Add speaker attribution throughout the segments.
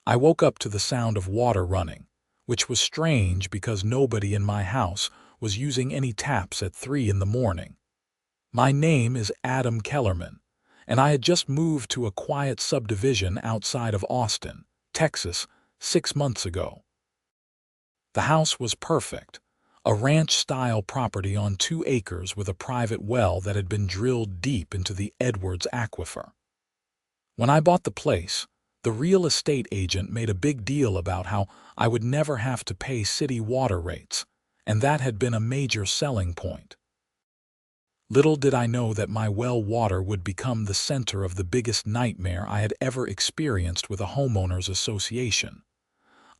Speaker 1: I woke up to the sound of water running, which was strange because nobody in my house was using any taps at 3 in the morning. My name is Adam Kellerman, and I had just moved to a quiet subdivision outside of Austin, Texas, 6 months ago. The house was perfect, a ranch-style property on 2 acres with a private well that had been drilled deep into the Edwards Aquifer. When I bought the place, the real estate agent made a big deal about how I would never have to pay city water rates, and that had been a major selling point. Little did I know that my well water would become the center of the biggest nightmare I had ever experienced with a homeowners association.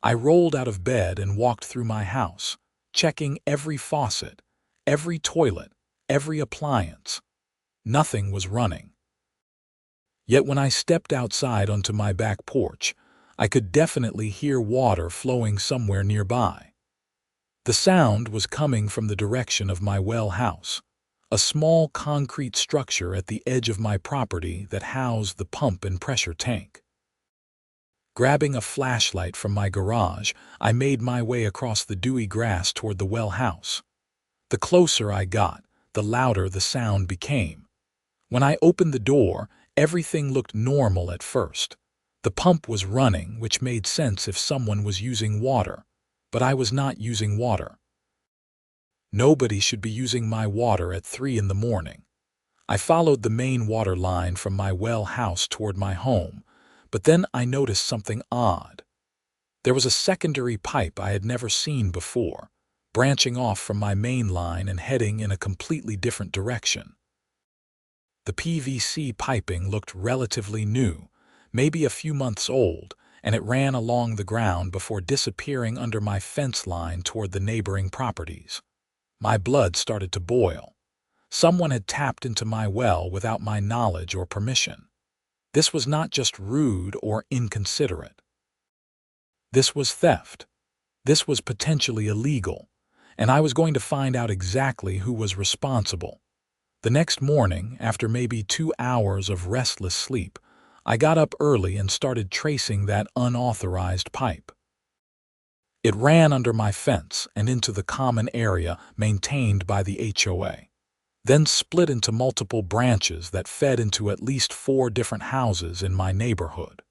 Speaker 1: I rolled out of bed and walked through my house, checking every faucet, every toilet, every appliance. Nothing was running. Yet when I stepped outside onto my back porch, I could definitely hear water flowing somewhere nearby. The sound was coming from the direction of my well house, a small concrete structure at the edge of my property that housed the pump and pressure tank. Grabbing a flashlight from my garage, I made my way across the dewy grass toward the well house. The closer I got, the louder the sound became. When I opened the door, everything looked normal at first. The pump was running, which made sense if someone was using water, but I was not using water. Nobody should be using my water at 3 in the morning. I followed the main water line from my well house toward my home, but then I noticed something odd. There was a secondary pipe I had never seen before, branching off from my main line and heading in a completely different direction. The PVC piping looked relatively new, maybe a few months old, and it ran along the ground before disappearing under my fence line toward the neighboring properties. My blood started to boil. Someone had tapped into my well without my knowledge or permission. This was not just rude or inconsiderate. This was theft. This was potentially illegal, and I was going to find out exactly who was responsible. The next morning, after maybe 2 hours of restless sleep, I got up early and started tracing that unauthorized pipe. It ran under my fence and into the common area maintained by the HOA, then split into multiple branches that fed into at least 4 different houses in my neighborhood.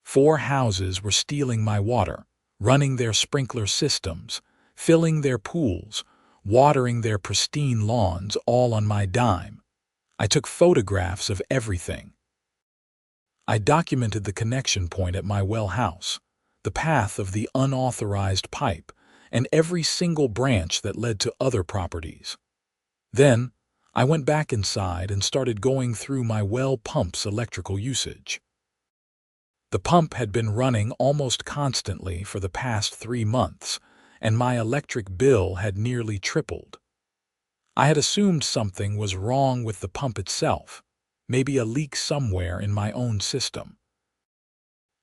Speaker 1: 4 houses were stealing my water, running their sprinkler systems, filling their pools, watering their pristine lawns, all on my dime. I took photographs of everything. I documented the connection point at my well house, the path of the unauthorized pipe, and every single branch that led to other properties. Then, I went back inside and started going through my well pump's electrical usage. The pump had been running almost constantly for the past 3 months, and my electric bill had nearly tripled. I had assumed something was wrong with the pump itself, maybe a leak somewhere in my own system.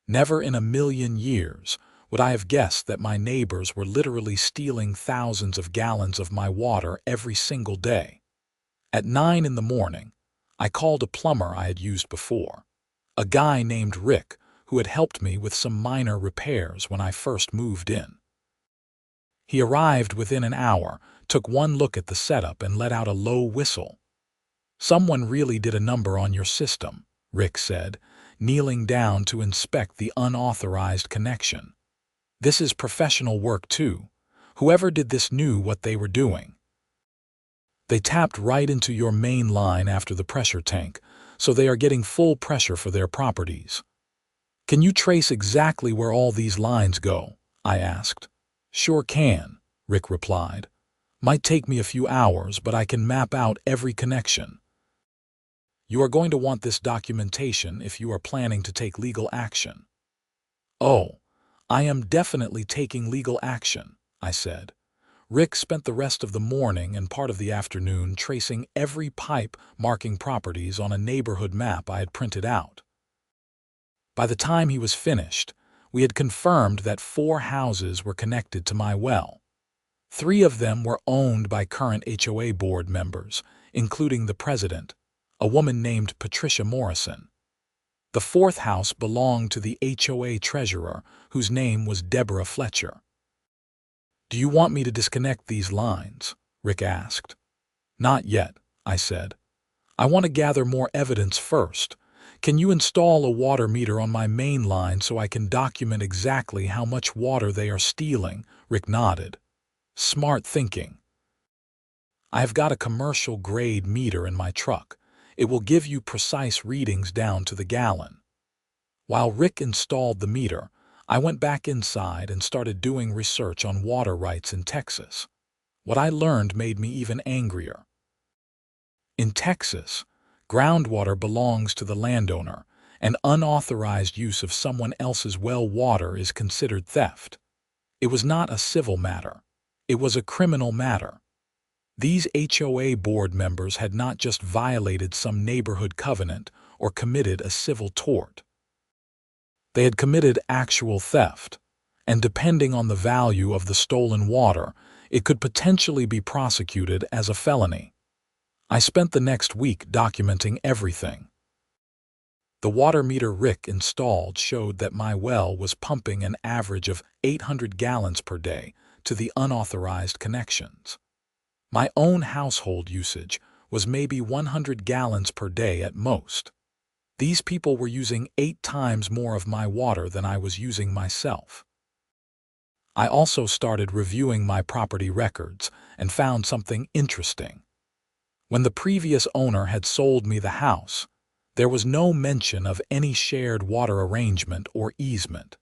Speaker 1: Never in a million years would I have guessed that my neighbors were literally stealing thousands of gallons of my water every single day. At 9 in the morning, I called a plumber I had used before, a guy named Rick who had helped me with some minor repairs when I first moved in. He arrived within an hour, took one look at the setup, and let out a low whistle. "Someone really did a number on your system," Rick said, kneeling down to inspect the unauthorized connection. "This is professional work too. Whoever did this knew what they were doing. They tapped right into your main line after the pressure tank, so they are getting full pressure for their properties." "Can you trace exactly where all these lines go?" I asked. "Sure can," Rick replied. "Might take me a few hours, but I can map out every connection. You are going to want this documentation if you are planning to take legal action." "Oh, I am definitely taking legal action," I said. Rick spent the rest of the morning and part of the afternoon tracing every pipe, marking properties on a neighborhood map I had printed out. By the time he was finished, we had confirmed that 4 houses were connected to my well. 3 of them were owned by current HOA board members, including the president, a woman named Patricia Morrison. The fourth house belonged to the HOA treasurer, whose name was Deborah Fletcher. "Do you want me to disconnect these lines?" Rick asked. "Not yet," I said. "I want to gather more evidence first. Can you install a water meter on my main line so I can document exactly how much water they are stealing?" Rick nodded. "Smart thinking. I have got a commercial-grade meter in my truck. It will give you precise readings down to the gallon." While Rick installed the meter, I went back inside and started doing research on water rights in Texas. What I learned made me even angrier. In Texas, groundwater belongs to the landowner, and unauthorized use of someone else's well water is considered theft. It was not a civil matter. It was a criminal matter. These HOA board members had not just violated some neighborhood covenant or committed a civil tort. They had committed actual theft, and depending on the value of the stolen water, it could potentially be prosecuted as a felony. I spent the next week documenting everything. The water meter Rick installed showed that my well was pumping an average of 800 gallons per day to the unauthorized connections. My own household usage was maybe 100 gallons per day at most. These people were using 8 times more of my water than I was using myself. I also started reviewing my property records and found something interesting. When the previous owner had sold me the house, there was no mention of any shared water arrangement or easement.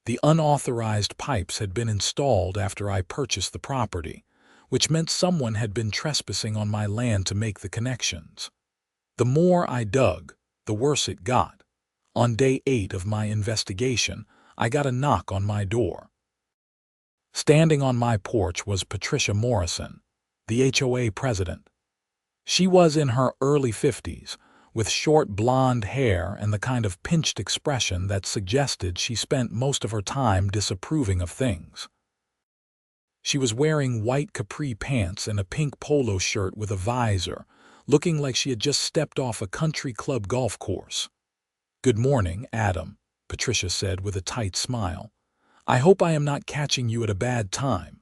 Speaker 1: The unauthorized pipes had been installed after I purchased the property, which meant someone had been trespassing on my land to make the connections. The more I dug, the worse it got. On day 8 of my investigation, I got a knock on my door. Standing on my porch was Patricia Morrison, the HOA president. She was in her early 50s, with short blonde hair and the kind of pinched expression that suggested she spent most of her time disapproving of things. She was wearing white capri pants and a pink polo shirt with a visor, looking like she had just stepped off a country club golf course. "Good morning, Adam," Patricia said with a tight smile. "I hope I am not catching you at a bad time."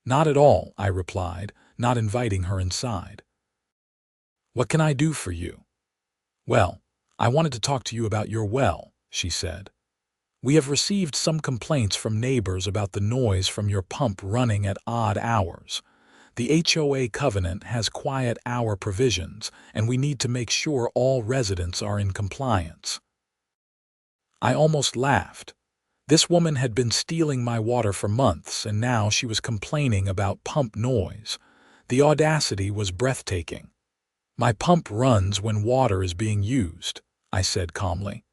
Speaker 1: "Not at all," I replied, not inviting her inside. "What can I do for you?" "Well, I wanted to talk to you about your well," she said. "We have received some complaints from neighbors about the noise from your pump running at odd hours. The HOA covenant has quiet hour provisions, and we need to make sure all residents are in compliance." I almost laughed. This woman had been stealing my water for months, and now she was complaining about pump noise. The audacity was breathtaking. "My pump runs when water is being used," I said calmly.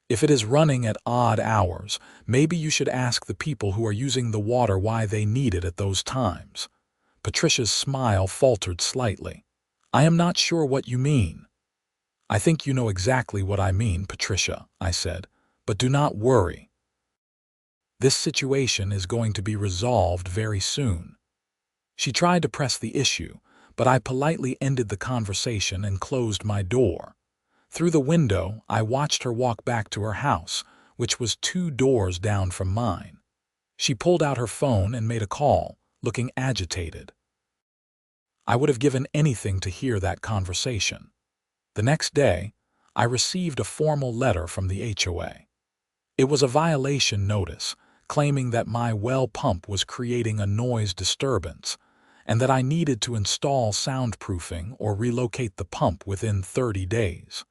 Speaker 1: "If it is running at odd hours, maybe you should ask the people who are using the water why they need it at those times." Patricia's smile faltered slightly. "I am not sure what you mean." "I think you know exactly what I mean, Patricia," I said, "but do not worry. This situation is going to be resolved very soon." She tried to press the issue, but I politely ended the conversation and closed my door. Through the window, I watched her walk back to her house, which was 2 doors down from mine. She pulled out her phone and made a call, looking agitated. I would have given anything to hear that conversation. The next day, I received a formal letter from the HOA. It was a violation notice, claiming that my well pump was creating a noise disturbance, and that I needed to install soundproofing or relocate the pump within 30 days.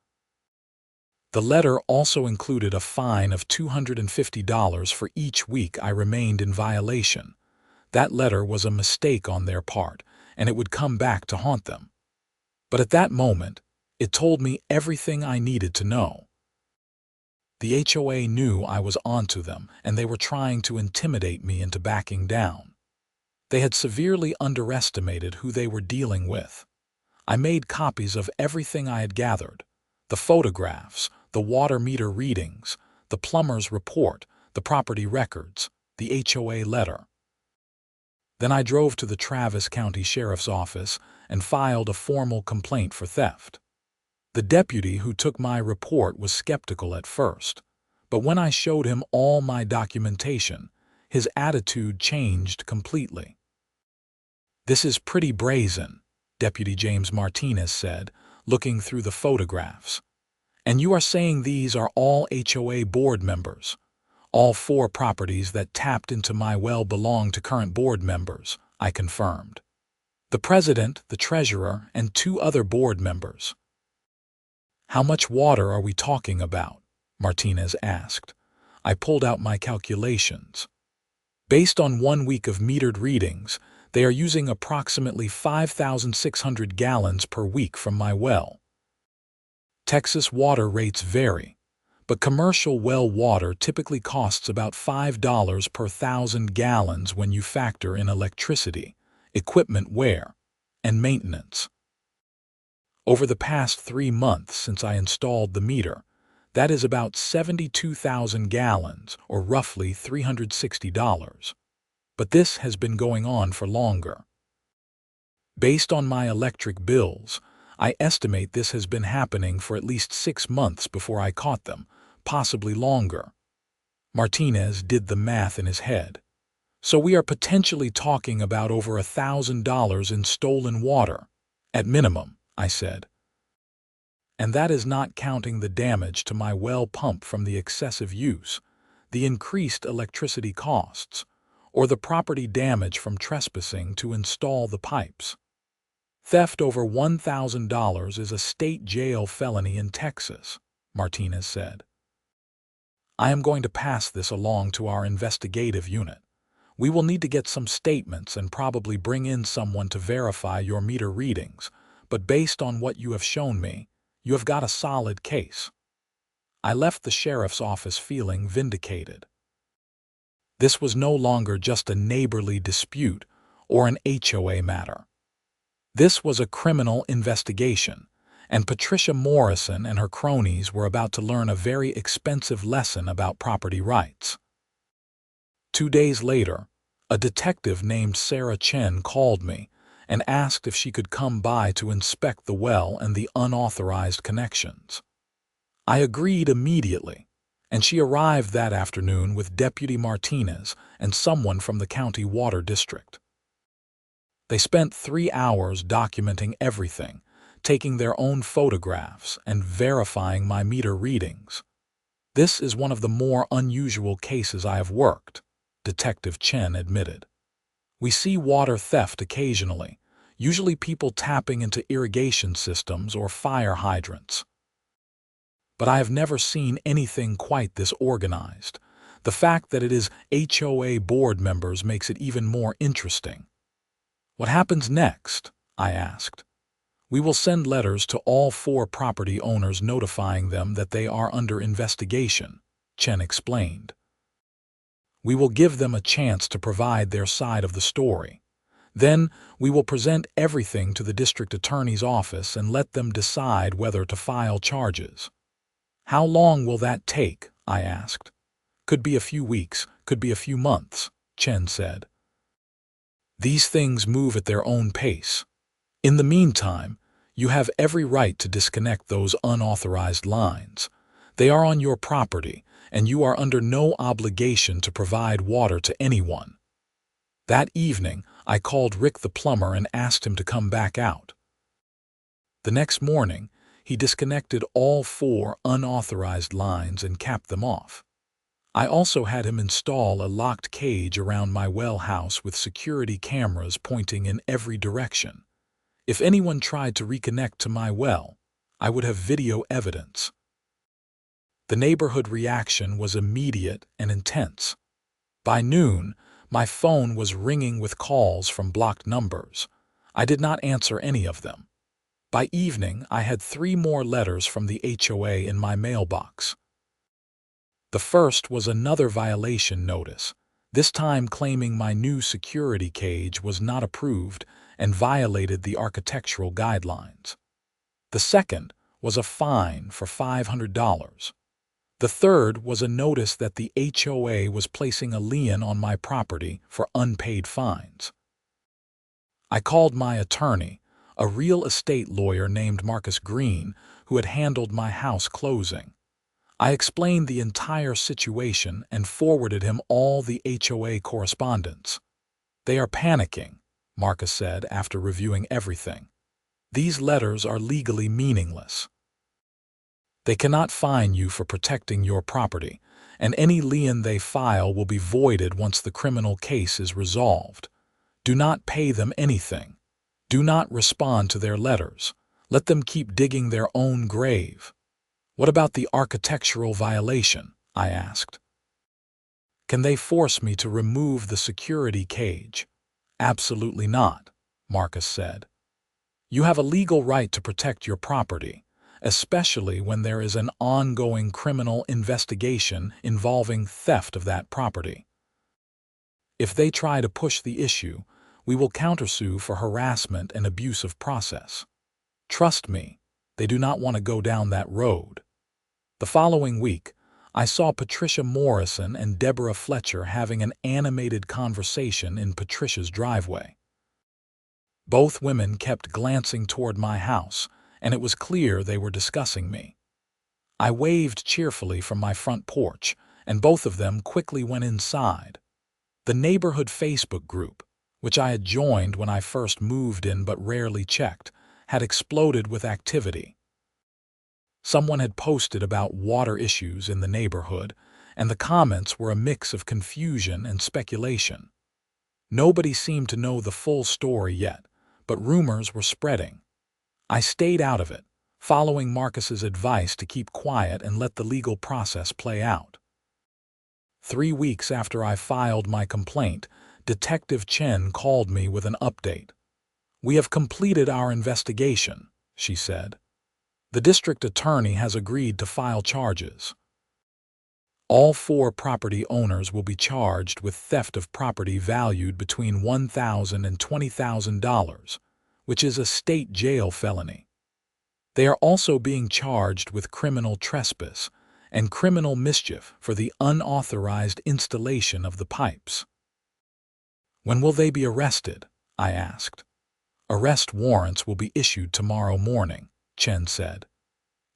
Speaker 1: The letter also included a fine of $250 for each week I remained in violation. That letter was a mistake on their part, and it would come back to haunt them. But at that moment, it told me everything I needed to know. The HOA knew I was onto them, and they were trying to intimidate me into backing down. They had severely underestimated who they were dealing with. I made copies of everything I had gathered: the photographs, the water meter readings, the plumber's report, the property records, the HOA letter. Then I drove to the Travis County Sheriff's Office and filed a formal complaint for theft. The deputy who took my report was skeptical at first, but when I showed him all my documentation, his attitude changed completely. "This is pretty brazen," Deputy James Martinez said, looking through the photographs. "And you are saying these are all HOA board members? All 4 properties that tapped into my well belong to current board members," I confirmed. "The president, the treasurer, and 2 other board members." "How much water are we talking about?" Martinez asked. I pulled out my calculations. Based on 1 week of metered readings, they are using approximately 5,600 gallons per week from my well. Texas water rates vary, but commercial well water typically costs about $5 per 1,000 gallons when you factor in electricity, equipment wear, and maintenance. Over the past 3 months since I installed the meter, that is about 72,000 gallons, or roughly $360. But this has been going on for longer. Based on my electric bills, I estimate this has been happening for at least 6 months before I caught them, possibly longer. Martinez did the math in his head. So we are potentially talking about over $1,000 in stolen water, at minimum, I said. And that is not counting the damage to my well pump from the excessive use, the increased electricity costs, or the property damage from trespassing to install the pipes. Theft over $1,000 is a state jail felony in Texas, Martinez said. I am going to pass this along to our investigative unit. We will need to get some statements and probably bring in someone to verify your meter readings, but based on what you have shown me, you have got a solid case. I left the sheriff's office feeling vindicated. This was no longer just a neighborly dispute or an HOA matter. This was a criminal investigation, and Patricia Morrison and her cronies were about to learn a very expensive lesson about property rights. 2 days later, a detective named Sarah Chen called me and asked if she could come by to inspect the well and the unauthorized connections. I agreed immediately, and she arrived that afternoon with Deputy Martinez and someone from the county water district. They spent 3 hours documenting everything, taking their own photographs and verifying my meter readings. This is one of the more unusual cases I have worked, Detective Chen admitted. We see water theft occasionally, usually people tapping into irrigation systems or fire hydrants. But I have never seen anything quite this organized. The fact that it is HOA board members makes it even more interesting. What happens next? I asked. We will send letters to all 4 property owners notifying them that they are under investigation, Chen explained. We will give them a chance to provide their side of the story. Then we will present everything to the district attorney's office and let them decide whether to file charges. How long will that take? I asked. Could be a few weeks, could be a few months, Chen said. These things move at their own pace. In the meantime, you have every right to disconnect those unauthorized lines. They are on your property, and you are under no obligation to provide water to anyone. That evening, I called Rick the plumber and asked him to come back out. The next morning, he disconnected all 4 unauthorized lines and capped them off. I also had him install a locked cage around my well house with security cameras pointing in every direction. If anyone tried to reconnect to my well, I would have video evidence. The neighborhood reaction was immediate and intense. By noon, my phone was ringing with calls from blocked numbers. I did not answer any of them. By evening, I had 3 more letters from the HOA in my mailbox. The first was another violation notice, this time claiming my new security cage was not approved and violated the architectural guidelines. The second was a fine for $500. The third was a notice that the HOA was placing a lien on my property for unpaid fines. I called my attorney, a real estate lawyer named Marcus Green, who had handled my house closing. I explained the entire situation and forwarded him all the HOA correspondence. "They are panicking," Marcus said after reviewing everything. "These letters are legally meaningless. They cannot fine you for protecting your property, and any lien they file will be voided once the criminal case is resolved. Do not pay them anything. Do not respond to their letters. Let them keep digging their own grave." "What about the architectural violation?" I asked. "Can they force me to remove the security cage?" "Absolutely not," Marcus said. "You have a legal right to protect your property, especially when there is an ongoing criminal investigation involving theft of that property. If they try to push the issue, we will countersue for harassment and abuse of process. Trust me, they do not want to go down that road." The following week, I saw Patricia Morrison and Deborah Fletcher having an animated conversation in Patricia's driveway. Both women kept glancing toward my house, and it was clear they were discussing me. I waved cheerfully from my front porch, and both of them quickly went inside. The neighborhood Facebook group, which I had joined when I first moved in but rarely checked, had exploded with activity. Someone had posted about water issues in the neighborhood, and the comments were a mix of confusion and speculation. Nobody seemed to know the full story yet, but rumors were spreading. I stayed out of it, following Marcus's advice to keep quiet and let the legal process play out. 3 weeks after I filed my complaint, Detective Chen called me with an update. "We have completed our investigation," she said. "The district attorney has agreed to file charges. All 4 property owners will be charged with theft of property valued between $1,000 and $20,000, which is a state jail felony. They are also being charged with criminal trespass and criminal mischief for the unauthorized installation of the pipes." "When will they be arrested?" I asked. "Arrest warrants will be issued tomorrow morning," Chen said.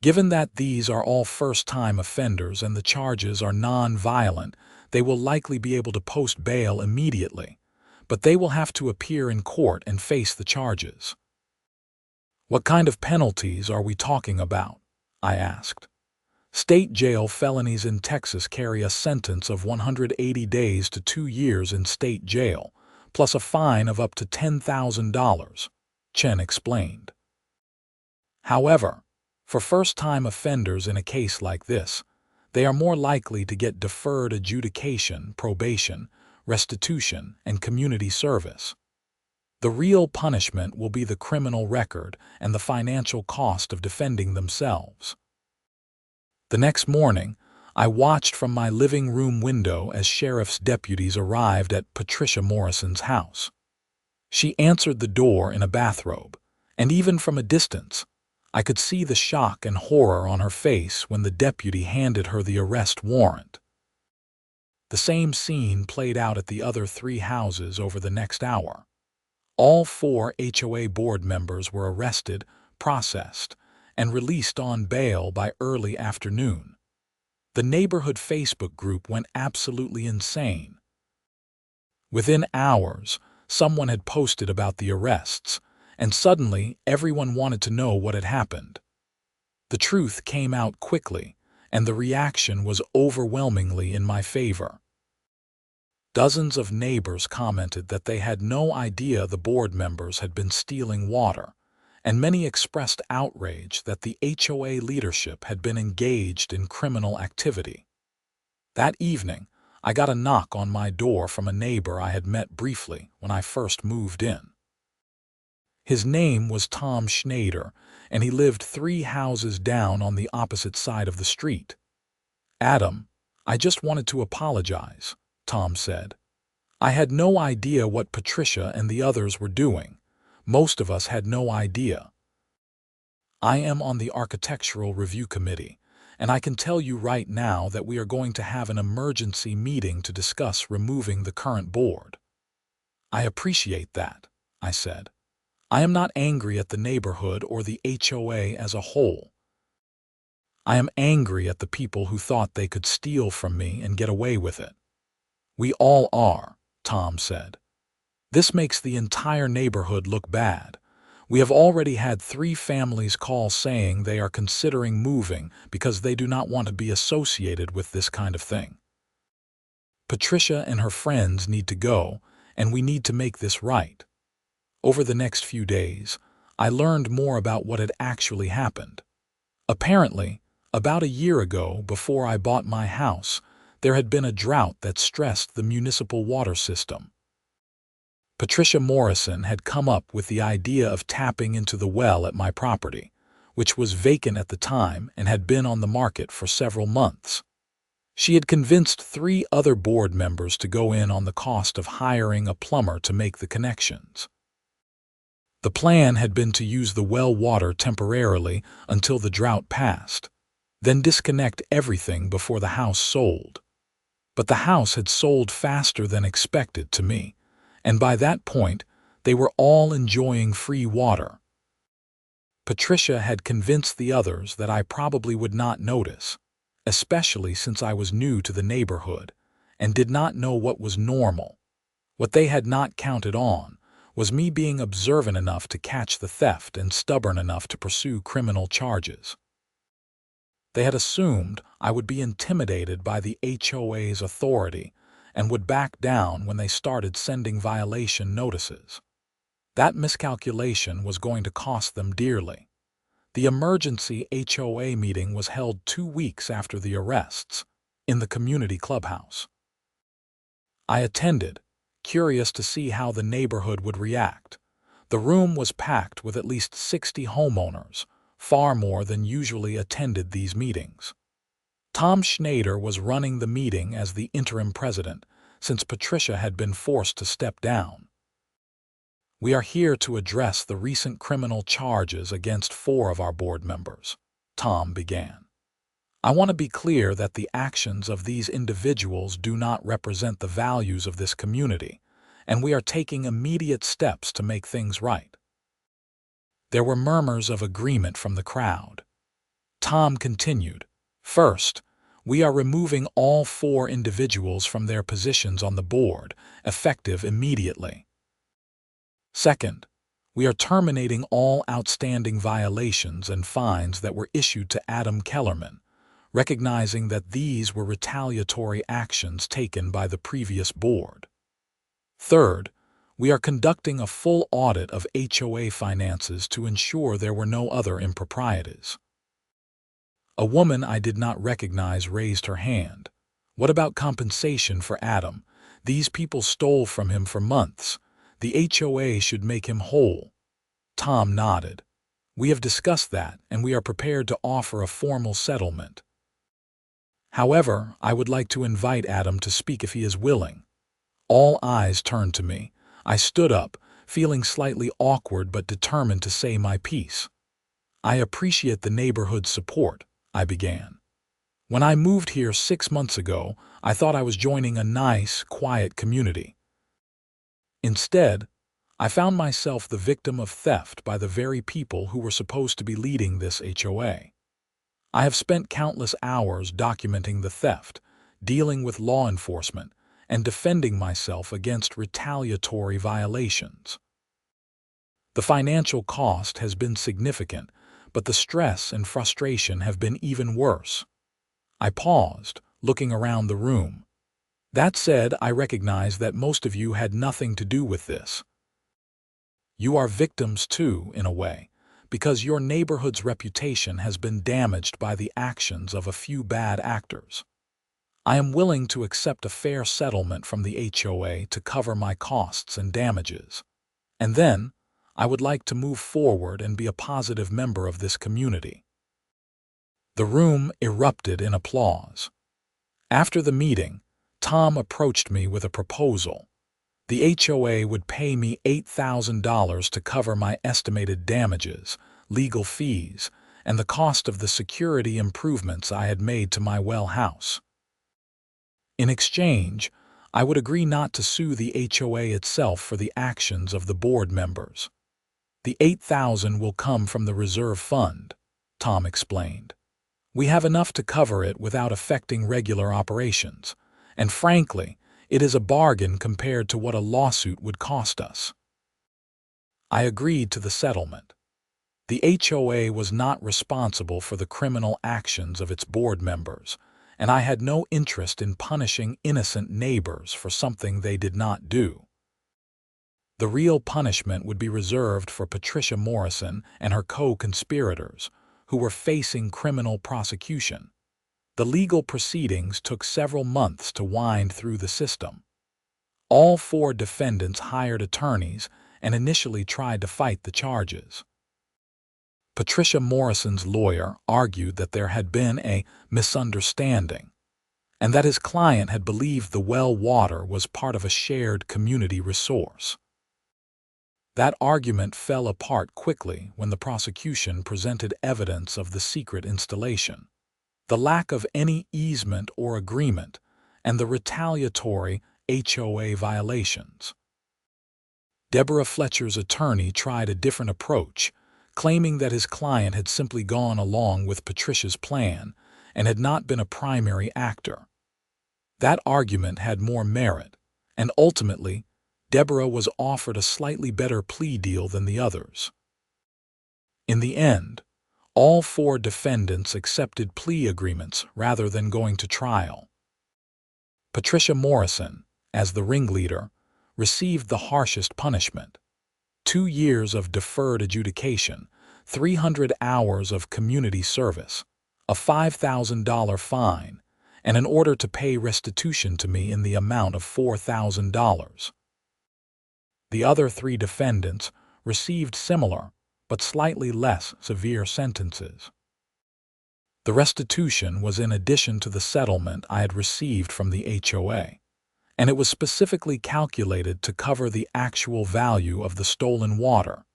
Speaker 1: "Given that these are all first-time offenders and the charges are non-violent, they will likely be able to post bail immediately, but they will have to appear in court and face the charges." "What kind of penalties are we talking about?" I asked. "State jail felonies in Texas carry a sentence of 180 days to 2 years in state jail, plus a fine of up to $10,000, Chen explained. "However, for first-time offenders in a case like this, they are more likely to get deferred adjudication, probation, restitution, and community service. The real punishment will be the criminal record and the financial cost of defending themselves." The next morning, I watched from my living room window as sheriff's deputies arrived at Patricia Morrison's house. She answered the door in a bathrobe, and even from a distance, I could see the shock and horror on her face when the deputy handed her the arrest warrant. The same scene played out at the other 3 houses over the next hour. All 4 HOA board members were arrested, processed, and released on bail by early afternoon. The neighborhood Facebook group went absolutely insane. Within hours, someone had posted about the arrests, and suddenly everyone wanted to know what had happened. The truth came out quickly, and the reaction was overwhelmingly in my favor. Dozens of neighbors commented that they had no idea the board members had been stealing water, and many expressed outrage that the HOA leadership had been engaged in criminal activity. That evening, I got a knock on my door from a neighbor I had met briefly when I first moved in. His name was Tom Schneider, and he lived 3 houses down on the opposite side of the street. "Adam, I just wanted to apologize," Tom said. "I had no idea what Patricia and the others were doing. Most of us had no idea. I am on the Architectural Review Committee, and I can tell you right now that we are going to have an emergency meeting to discuss removing the current board." "I appreciate that," I said. "I am not angry at the neighborhood or the HOA as a whole. I am angry at the people who thought they could steal from me and get away with it. We all are, Tom said. This makes the entire neighborhood look bad. We have already had 3 families call saying they are considering moving because they do not want to be associated with this kind of thing. Patricia and her friends need to go, and we need to make this right. Over the next few days, I learned more about what had actually happened. Apparently, about a year ago, before I bought my house, there had been a drought that stressed the municipal water system. Patricia Morrison had come up with the idea of tapping into the well at my property, which was vacant at the time and had been on the market for several months. She had convinced 3 other board members to go in on the cost of hiring a plumber to make the connections. The plan had been to use the well water temporarily until the drought passed, then disconnect everything before the house sold. But the house had sold faster than expected to me, and by that point, they were all enjoying free water. Patricia had convinced the others that I probably would not notice, especially since I was new to the neighborhood and did not know what was normal. What they had not counted on was me being observant enough to catch the theft and stubborn enough to pursue criminal charges. They had assumed I would be intimidated by the HOA's authority and would back down when they started sending violation notices. That miscalculation was going to cost them dearly. The emergency HOA meeting was held 2 weeks after the arrests, in the community clubhouse. I attended, curious to see how the neighborhood would react. The room was packed with at least 60 homeowners, far more than usually attended these meetings. Tom Schneider was running the meeting as the interim president, since Patricia had been forced to step down. We are here to address the recent criminal charges against 4 of our board members, Tom began. I want to be clear that the actions of these individuals do not represent the values of this community, and we are taking immediate steps to make things right. There were murmurs of agreement from the crowd. Tom continued, "First, we are removing all 4 individuals from their positions on the board, effective immediately. Second, we are terminating all outstanding violations and fines that were issued to Adam Kellerman, recognizing that these were retaliatory actions taken by the previous board. Third, we are conducting a full audit of HOA finances to ensure there were no other improprieties." A woman I did not recognize raised her hand. "What about compensation for Adam? These people stole from him for months. The HOA should make him whole." Tom nodded. "We have discussed that, and we are prepared to offer a formal settlement. However, I would like to invite Adam to speak if he is willing." All eyes turned to me. I stood up, feeling slightly awkward but determined to say my piece. "I appreciate the neighborhood's support," I began. "When I moved here 6 months ago, I thought I was joining a nice, quiet community. Instead, I found myself the victim of theft by the very people who were supposed to be leading this HOA. I have spent countless hours documenting the theft, dealing with law enforcement, and defending myself against retaliatory violations. The financial cost has been significant, but the stress and frustration have been even worse." I paused, looking around the room. "That said, I recognize that most of you had nothing to do with this. You are victims too, in a way, because your neighborhood's reputation has been damaged by the actions of a few bad actors. I am willing to accept a fair settlement from the HOA to cover my costs and damages. And then, I would like to move forward and be a positive member of this community." The room erupted in applause. After the meeting, Tom approached me with a proposal. The HOA would pay me $8,000 to cover my estimated damages, legal fees, and the cost of the security improvements I had made to my well house. In exchange, I would agree not to sue the HOA itself for the actions of the board members. "The $8,000 will come from the reserve fund," Tom explained. We have enough to cover it without affecting regular operations, and frankly, it is a bargain compared to what a lawsuit would cost us." I agreed to the settlement. The HOA was not responsible for the criminal actions of its board members, and I had no interest in punishing innocent neighbors for something they did not do. The real punishment would be reserved for Patricia Morrison and her co-conspirators, who were facing criminal prosecution. The legal proceedings took several months to wind through the system. All 4 defendants hired attorneys and initially tried to fight the charges. Patricia Morrison's lawyer argued that there had been a misunderstanding and that his client had believed the well water was part of a shared community resource. That argument fell apart quickly when the prosecution presented evidence of the secret installation, the lack of any easement or agreement, and the retaliatory HOA violations. Deborah Fletcher's attorney tried a different approach, claiming that his client had simply gone along with Patricia's plan and had not been a primary actor. That argument had more merit, and ultimately, Deborah was offered a slightly better plea deal than the others. In the end, all 4 defendants accepted plea agreements rather than going to trial. Patricia Morrison, as the ringleader, received the harshest punishment: 2 years of deferred adjudication, 300 hours of community service, a $5,000 fine, and an order to pay restitution to me in the amount of $4,000. The other 3 defendants received similar but slightly less severe sentences. The restitution was in addition to the settlement I had received from the HOA, and it was specifically calculated to cover the actual value of the stolen water,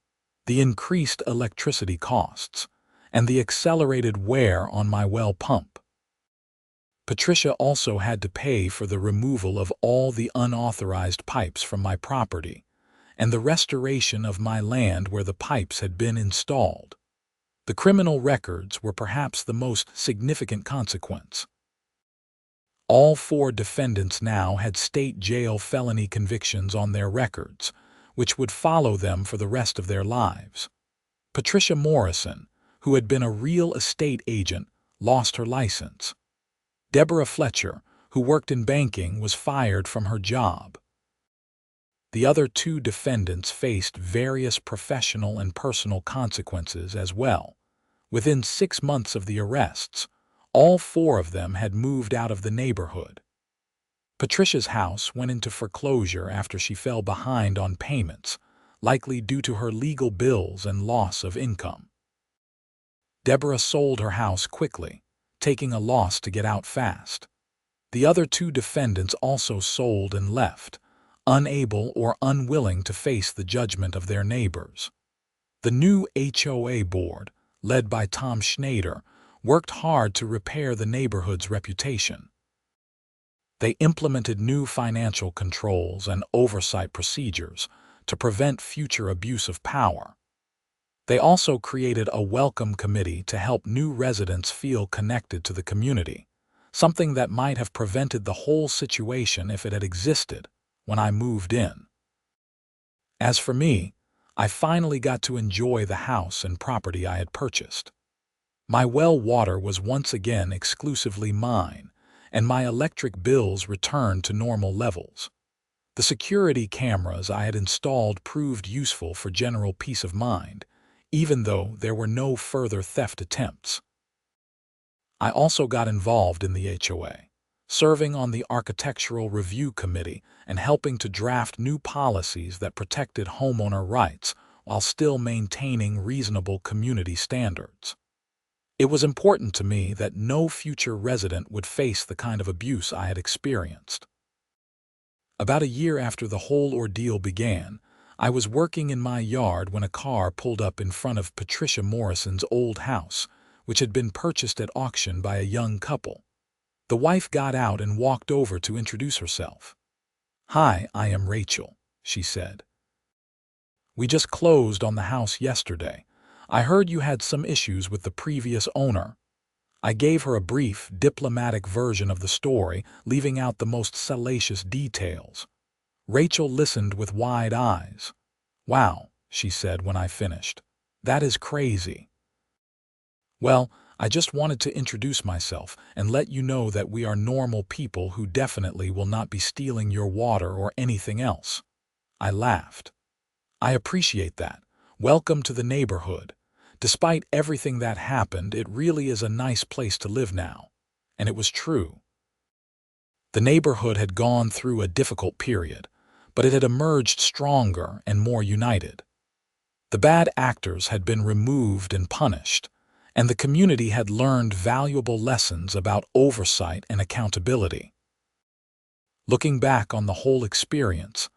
Speaker 1: the increased electricity costs, and the accelerated wear on my well pump. Patricia also had to pay for the removal of all the unauthorized pipes from my property and the restoration of my land where the pipes had been installed. The criminal records were perhaps the most significant consequence. All 4 defendants now had state jail felony convictions on their records, which would follow them for the rest of their lives. Patricia Morrison, who had been a real estate agent, lost her license. Deborah Fletcher, who worked in banking, was fired from her job. The other 2 defendants faced various professional and personal consequences as well. Within 6 months of the arrests, all 4 of them had moved out of the neighborhood. Patricia's house went into foreclosure after she fell behind on payments, likely due to her legal bills and loss of income. Deborah sold her house quickly, taking a loss to get out fast. The other 2 defendants also sold and left, unable or unwilling to face the judgment of their neighbors. The new HOA board, led by Tom Schneider, worked hard to repair the neighborhood's reputation. They implemented new financial controls and oversight procedures to prevent future abuse of power. They also created a welcome committee to help new residents feel connected to the community, something that might have prevented the whole situation if it had existed when I moved in. As for me, I finally got to enjoy the house and property I had purchased. My well water was once again exclusively mine, and my electric bills returned to normal levels. The security cameras I had installed proved useful for general peace of mind, even though there were no further theft attempts. I also got involved in the HOA, serving on the Architectural Review Committee and helping to draft new policies that protected homeowner rights while still maintaining reasonable community standards. It was important to me that no future resident would face the kind of abuse I had experienced. About a year after the whole ordeal began, I was working in my yard when a car pulled up in front of Patricia Morrison's old house, which had been purchased at auction by a young couple. The wife got out and walked over to introduce herself. "Hi, I am Rachel," she said. "We just closed on the house yesterday. I heard you had some issues with the previous owner." I gave her a brief, diplomatic version of the story, leaving out the most salacious details. Rachel listened with wide eyes. "Wow," she said when I finished. "That is crazy." "Well, I just wanted to introduce myself and let you know that we are normal people who definitely will not be stealing your water or anything else." I laughed. "I appreciate that. Welcome to the neighborhood. Despite everything that happened, it really is a nice place to live now." And it was true. The neighborhood had gone through a difficult period, but it had emerged stronger and more united. The bad actors had been removed and punished, and the community had learned valuable lessons about oversight and accountability. Looking back on the whole experience,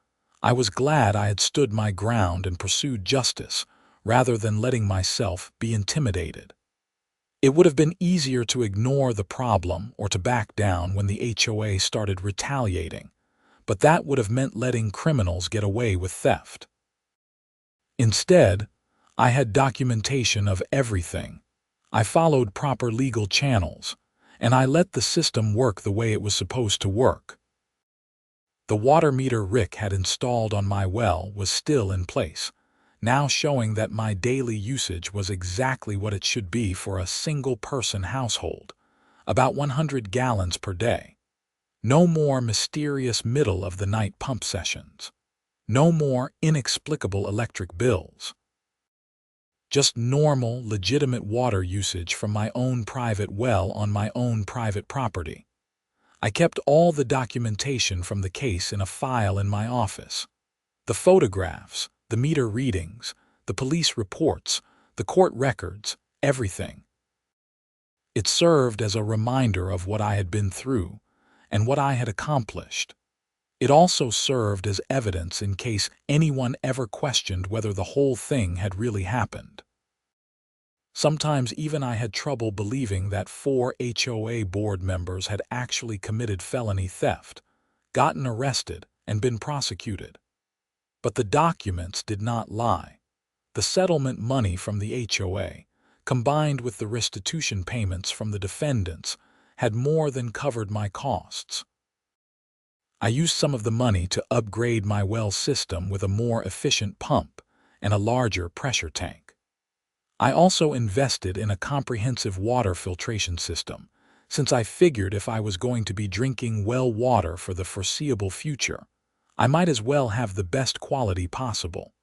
Speaker 1: I was glad I had stood my ground and pursued justice, rather than letting myself be intimidated. It would have been easier to ignore the problem or to back down when the HOA started retaliating, but that would have meant letting criminals get away with theft. Instead, I had documentation of everything. I followed proper legal channels, and I let the system work the way it was supposed to work. The water meter Rick had installed on my well was still in place, now showing that my daily usage was exactly what it should be for a single-person household, about 100 gallons per day. No more mysterious middle-of-the-night pump sessions. No more inexplicable electric bills. Just normal, legitimate water usage from my own private well on my own private property. I kept all the documentation from the case in a file in my office. The photographs, the meter readings, the police reports, the court records, everything. It served as a reminder of what I had been through and what I had accomplished. It also served as evidence in case anyone ever questioned whether the whole thing had really happened. Sometimes even I had trouble believing that 4 HOA board members had actually committed felony theft, gotten arrested, and been prosecuted. But the documents did not lie. The settlement money from the HOA, combined with the restitution payments from the defendants, had more than covered my costs. I used some of the money to upgrade my well system with a more efficient pump and a larger pressure tank. I also invested in a comprehensive water filtration system, since I figured if I was going to be drinking well water for the foreseeable future, I might as well have the best quality possible.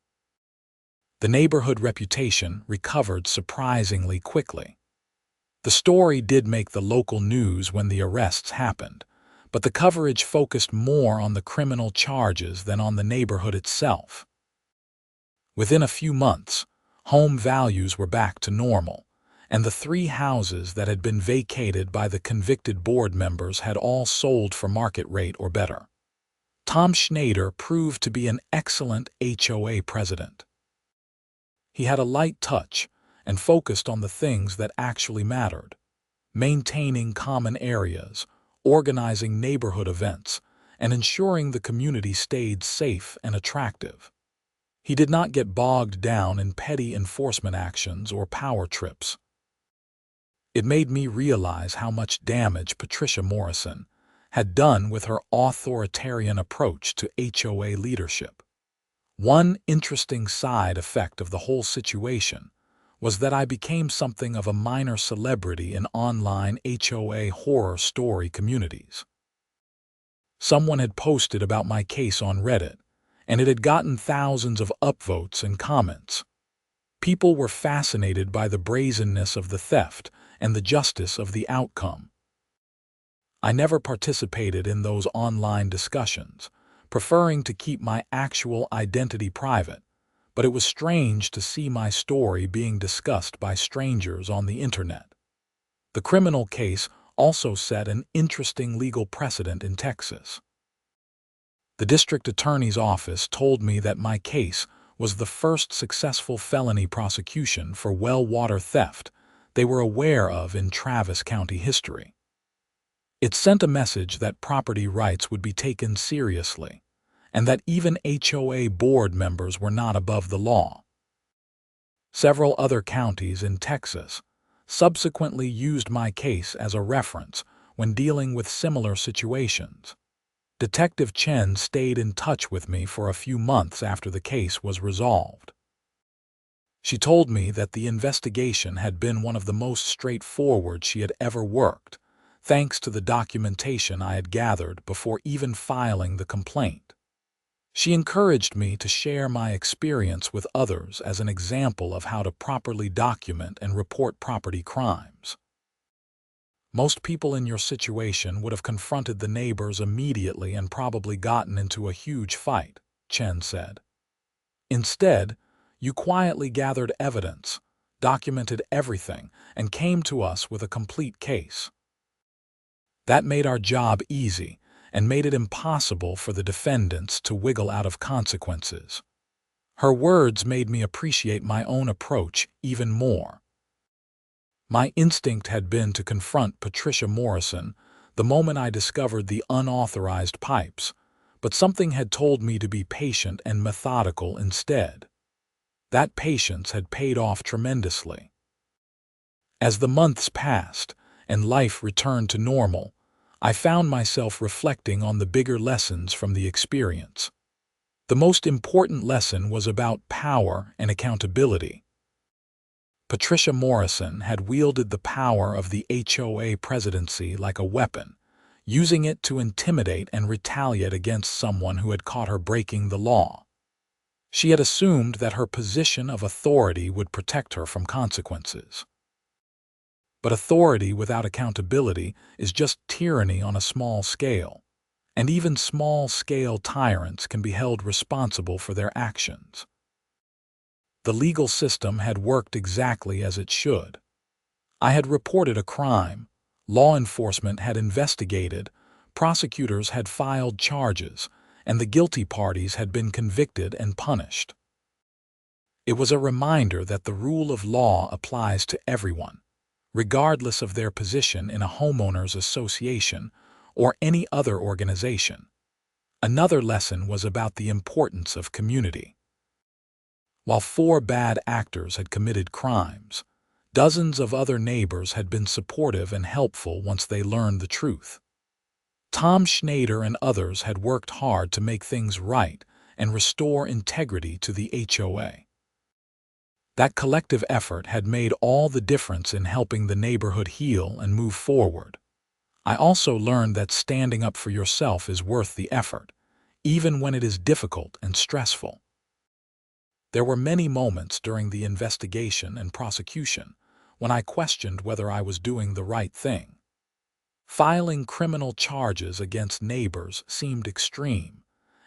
Speaker 1: The neighborhood reputation recovered surprisingly quickly. The story did make the local news when the arrests happened, but the coverage focused more on the criminal charges than on the neighborhood itself. Within a few months, home values were back to normal, and the 3 houses that had been vacated by the convicted board members had all sold for market rate or better. Tom Schneider proved to be an excellent HOA president. He had a light touch and focused on the things that actually mattered: maintaining common areas, organizing neighborhood events, and ensuring the community stayed safe and attractive. He did not get bogged down in petty enforcement actions or power trips. It made me realize how much damage Patricia Morrison had done with her authoritarian approach to HOA leadership. One interesting side effect of the whole situation was that I became something of a minor celebrity in online HOA horror story communities. Someone had posted about my case on Reddit, and it had gotten thousands of upvotes and comments. People were fascinated by the brazenness of the theft and the justice of the outcome. I never participated in those online discussions, preferring to keep my actual identity private, but it was strange to see my story being discussed by strangers on the internet. The criminal case also set an interesting legal precedent in Texas. The district attorney's office told me that my case was the first successful felony prosecution for well water theft they were aware of in Travis County history. It sent a message that property rights would be taken seriously, and that even HOA board members were not above the law. Several other counties in Texas, subsequently used my case as a reference when dealing with similar situations. Detective Chen stayed in touch with me for a few months after the case was resolved. She told me that the investigation had been one of the most straightforward she had ever worked, thanks to the documentation I had gathered before even filing the complaint. She encouraged me to share my experience with others as an example of how to properly document and report property crimes. Most people in your situation would have confronted the neighbors immediately and probably gotten into a huge fight, Chen said. Instead, you quietly gathered evidence, documented everything, and came to us with a complete case. That made our job easy and made it impossible for the defendants to wiggle out of consequences. Her words made me appreciate my own approach even more. My instinct had been to confront Patricia Morrison the moment I discovered the unauthorized pipes, but something had told me to be patient and methodical instead. That patience had paid off tremendously. As the months passed and life returned to normal, I found myself reflecting on the bigger lessons from the experience. The most important lesson was about power and accountability. Patricia Morrison had wielded the power of the HOA presidency like a weapon, using it to intimidate and retaliate against someone who had caught her breaking the law. She had assumed that her position of authority would protect her from consequences. But authority without accountability is just tyranny on a small scale, and even small-scale tyrants can be held responsible for their actions. The legal system had worked exactly as it should. I had reported a crime, law enforcement had investigated, prosecutors had filed charges, and the guilty parties had been convicted and punished. It was a reminder that the rule of law applies to everyone, regardless of their position in a homeowners association or any other organization. Another lesson was about the importance of community. While 4 bad actors had committed crimes, dozens of other neighbors had been supportive and helpful once they learned the truth. Tom Schneider and others had worked hard to make things right and restore integrity to the HOA. That collective effort had made all the difference in helping the neighborhood heal and move forward. I also learned that standing up for yourself is worth the effort, even when it is difficult and stressful. There were many moments during the investigation and prosecution when I questioned whether I was doing the right thing. Filing criminal charges against neighbors seemed extreme,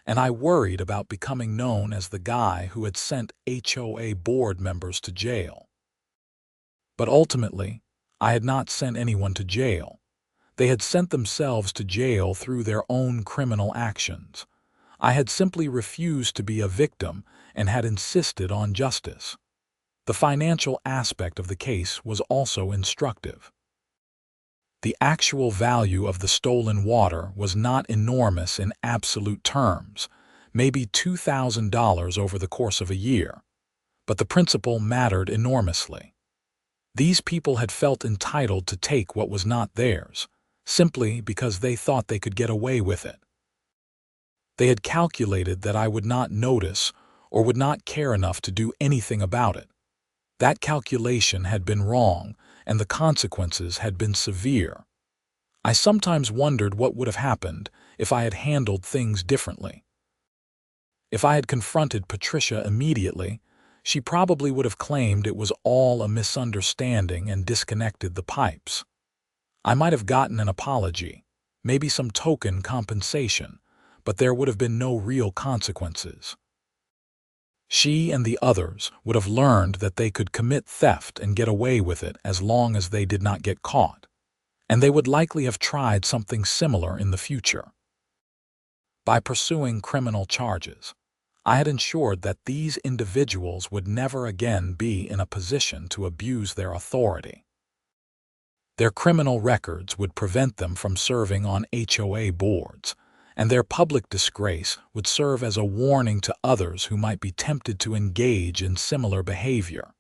Speaker 1: and I worried about becoming known as the guy who had sent HOA board members to jail. But ultimately, I had not sent anyone to jail. They had sent themselves to jail through their own criminal actions. I had simply refused to be a victim and had insisted on justice. The financial aspect of the case was also instructive. The actual value of the stolen water was not enormous in absolute terms, maybe $2,000 over the course of a year, but the principle mattered enormously. These people had felt entitled to take what was not theirs, simply because they thought they could get away with it. They had calculated that I would not notice or would not care enough to do anything about it. That calculation had been wrong, and the consequences had been severe. I sometimes wondered what would have happened if I had handled things differently. If I had confronted Patricia immediately, she probably would have claimed it was all a misunderstanding and disconnected the pipes. I might have gotten an apology, maybe some token compensation, but there would have been no real consequences. She and the others would have learned that they could commit theft and get away with it as long as they did not get caught, and they would likely have tried something similar in the future. By pursuing criminal charges, I had ensured that these individuals would never again be in a position to abuse their authority. Their criminal records would prevent them from serving on HOA boards, and their public disgrace would serve as a warning to others who might be tempted to engage in similar behavior.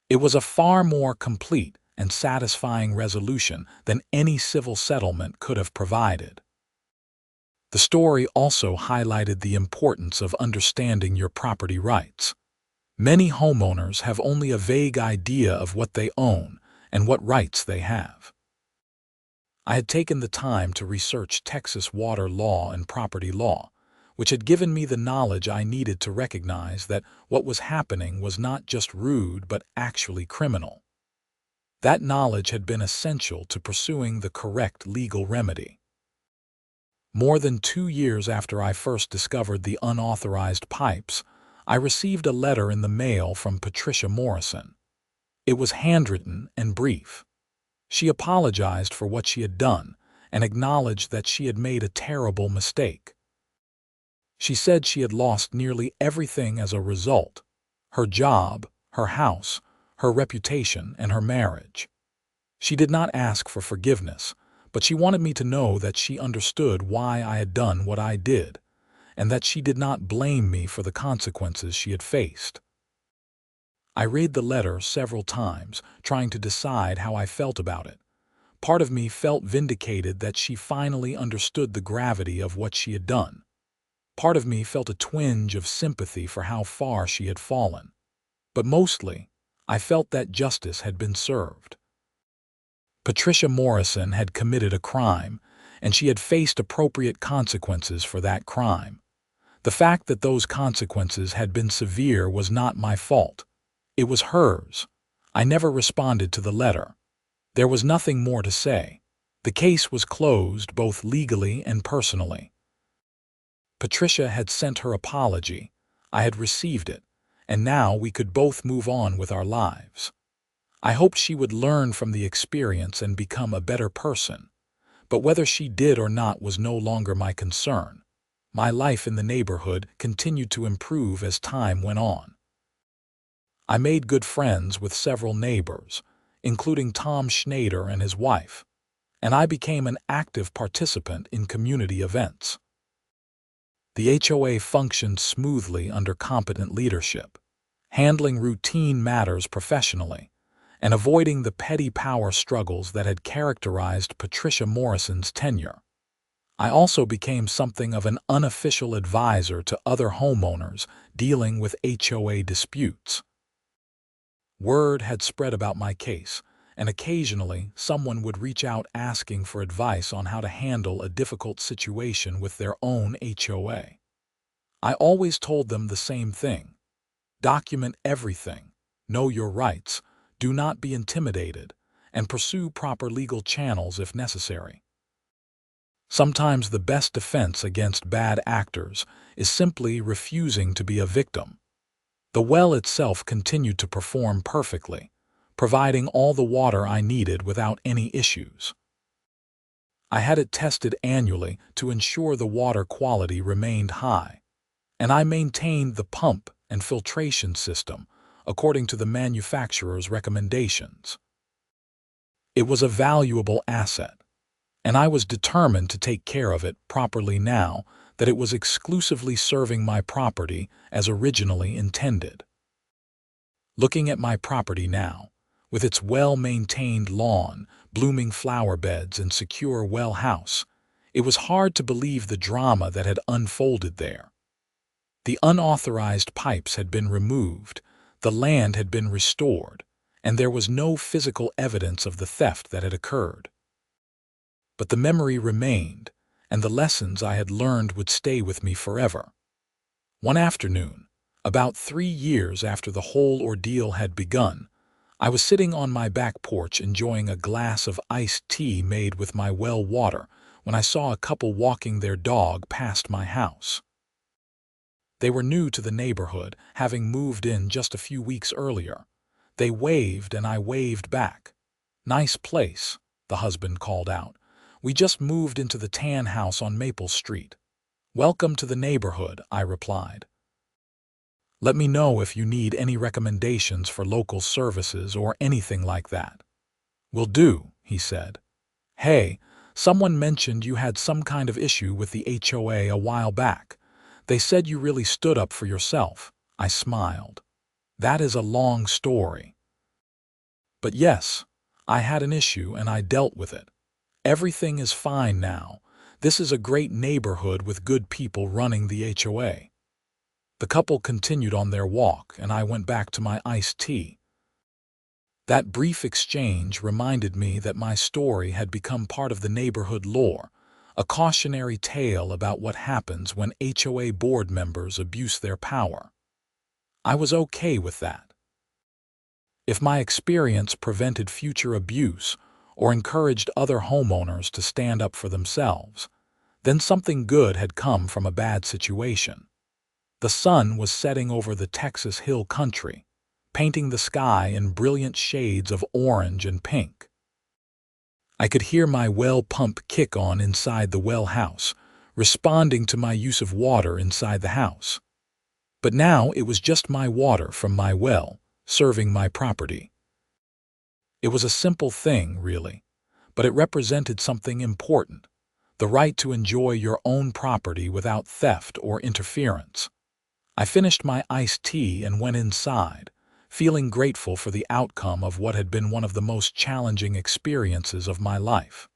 Speaker 1: It was a far more complete and satisfying resolution than any civil settlement could have provided. The story also highlighted the importance of understanding your property rights. Many homeowners have only a vague idea of what they own and what rights they have. I had taken the time to research Texas water law and property law, which had given me the knowledge I needed to recognize that what was happening was not just rude but actually criminal. That knowledge had been essential to pursuing the correct legal remedy. More than 2 years after I first discovered the unauthorized pipes, I received a letter in the mail from Patricia Morrison. It was handwritten and brief. She apologized for what she had done and acknowledged that she had made a terrible mistake. She said she had lost nearly everything as a result: her job, her house, her reputation, and her marriage. She did not ask for forgiveness, but she wanted me to know that she understood why I had done what I did, and that she did not blame me for the consequences she had faced. I read the letter several times, trying to decide how I felt about it. Part of me felt vindicated that she finally understood the gravity of what she had done. Part of me felt a twinge of sympathy for how far she had fallen. But mostly, I felt that justice had been served. Patricia Morrison had committed a crime, and she had faced appropriate consequences for that crime. The fact that those consequences had been severe was not my fault. It was hers. I never responded to the letter. There was nothing more to say. The case was closed both legally and personally. Patricia had sent her apology. I had received it, and now we could both move on with our lives. I hoped she would learn from the experience and become a better person, but whether she did or not was no longer my concern. My life in the neighborhood continued to improve as time went on. I made good friends with several neighbors, including Tom Schneider and his wife, and I became an active participant in community events. The HOA functioned smoothly under competent leadership, handling routine matters professionally, and avoiding the petty power struggles that had characterized Patricia Morrison's tenure. I also became something of an unofficial advisor to other homeowners dealing with HOA disputes. Word had spread about my case, and occasionally someone would reach out asking for advice on how to handle a difficult situation with their own HOA. I always told them the same thing: document everything, know your rights, do not be intimidated, and pursue proper legal channels if necessary. Sometimes the best defense against bad actors is simply refusing to be a victim. The well itself continued to perform perfectly, providing all the water I needed without any issues. I had it tested annually to ensure the water quality remained high, and I maintained the pump and filtration system according to the manufacturer's recommendations. It was a valuable asset, and I was determined to take care of it properly now that it was exclusively serving my property as originally intended. Looking at my property now, with its well-maintained lawn, blooming flower beds, and secure well house, it was hard to believe the drama that had unfolded there. The unauthorized pipes had been removed, the land had been restored, and there was no physical evidence of the theft that had occurred. But the memory remained, and the lessons I had learned would stay with me forever. One afternoon, about 3 years after the whole ordeal had begun, I was sitting on my back porch enjoying a glass of iced tea made with my well water when I saw a couple walking their dog past my house. They were new to the neighborhood, having moved in just a few weeks earlier. They waved and I waved back. "Nice place," the husband called out. "We just moved into the tan house on Maple Street." "Welcome to the neighborhood," I replied. "Let me know if you need any recommendations for local services or anything like that." "Will do," he said. "Hey, someone mentioned you had some kind of issue with the HOA a while back. They said you really stood up for yourself." I smiled. "That is a long story. But yes, I had an issue and I dealt with it. Everything is fine now. This is a great neighborhood with good people running the HOA. The couple continued on their walk, and I went back to my iced tea. That brief exchange reminded me that my story had become part of the neighborhood lore, a cautionary tale about what happens when HOA board members abuse their power. I was okay with that. If my experience prevented future abuse or encouraged other homeowners to stand up for themselves, then something good had come from a bad situation. The sun was setting over the Texas hill country, painting the sky in brilliant shades of orange and pink. I could hear my well pump kick on inside the well house, responding to my use of water inside the house. But now it was just my water from my well, serving my property. It was a simple thing, really, but it represented something important: the right to enjoy your own property without theft or interference. I finished my iced tea and went inside, feeling grateful for the outcome of what had been one of the most challenging experiences of my life.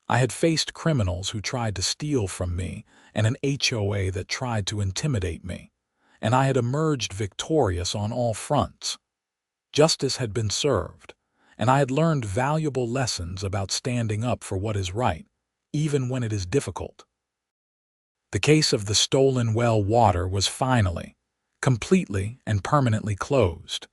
Speaker 1: I had faced criminals who tried to steal from me and an HOA that tried to intimidate me, and I had emerged victorious on all fronts. Justice had been served, and I had learned valuable lessons about standing up for what is right, even when it is difficult. The case of the stolen well water was finally, completely and permanently closed.